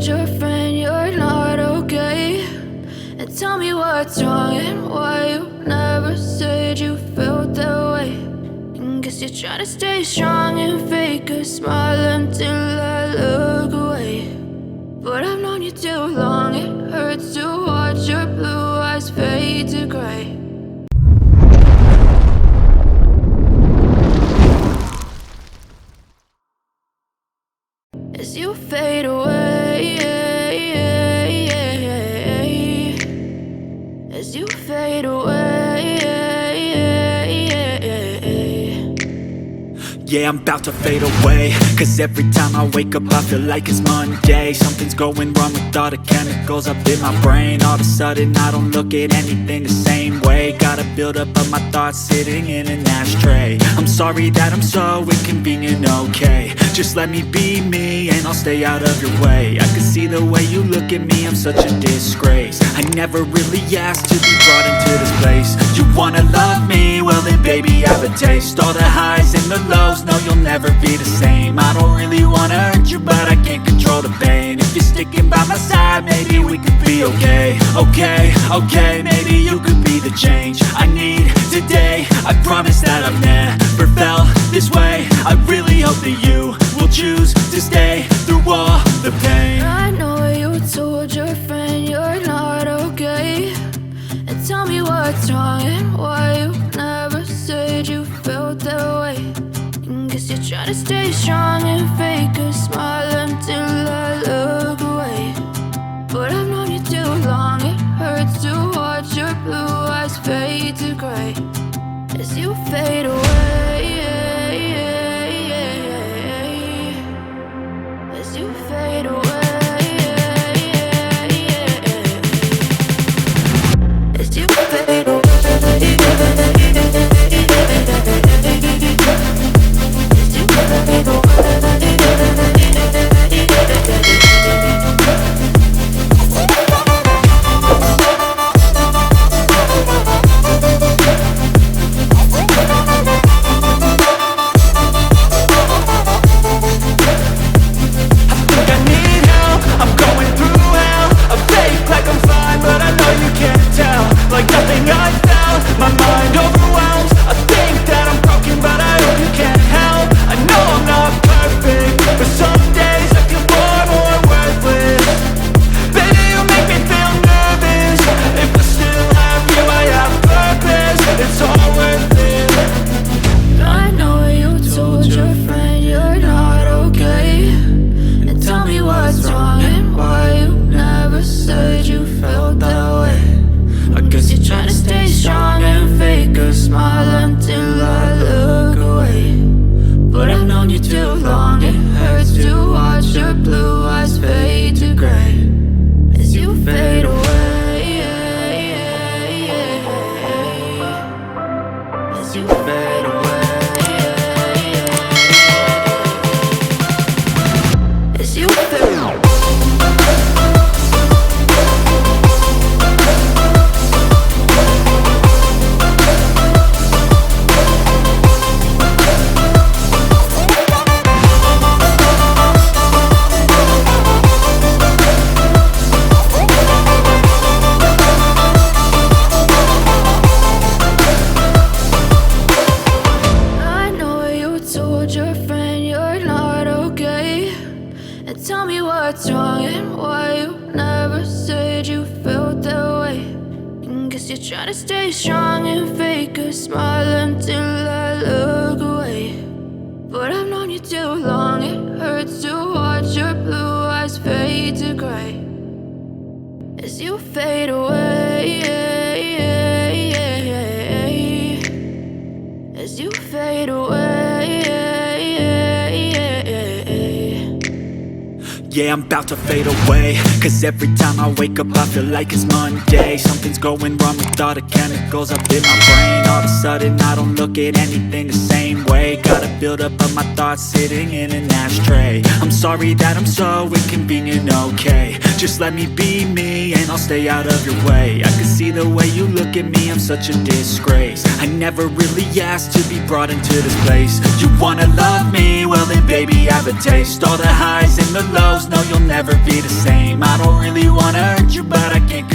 told your friend you're not okay? And tell me what's wrong and why you never said you felt that way. And guess you're trying to stay strong and fake a smile until I look away. But I've known you too long, it hurts to watch your blue eyes fade to gray. As you fade away, as you fade away. Yeah, I'm about to fade away, cause every time I wake up I feel like it's Monday. Something's going wrong with all the chemicals up in my brain. All of a sudden I don't look at anything the same way. Gotta build up of my thoughts sitting in an ashtray. I'm sorry that I'm so inconvenient, okay? Just let me be me and I'll stay out of your way. I can see the way you look at me, I'm such a disgrace. I never really asked to be brought into this place. You wanna love me? Well then baby have a taste. All the highs and the lows, no you'll never be the same. I don't really wanna hurt you but I can't control the pain. If you're sticking by my side maybe we could be okay. Okay, maybe you could be the change I need today. I promise that I've never felt this way. I really hope that you will choose to stay through all the pain. I know you told your friend you're not okay. And tell me what's wrong and why you never said you felt that way. And guess you're trying to stay strong and fake a smile until I look away. But I've known you too long, it hurts to watch your blue eyes fade to gray. As you fade away, as you fade away. As you fade away. Yeah, I'm about to fade away, cause every time I wake up I feel like it's Monday. Something's going wrong with all the chemicals up in my brain. All of a sudden I don't look at anything the same way. Gotta build up of my thoughts sitting in an ashtray. I'm sorry that I'm so inconvenient, okay? Just let me be me and I'll stay out of your way. I can see the way you look at me, I'm such a disgrace. I never really asked to be brought into this place. You wanna love me? Well then baby have a taste. All the highs and the lows, knows, no, you'll never be the same. I don't really wanna hurt you, but I can't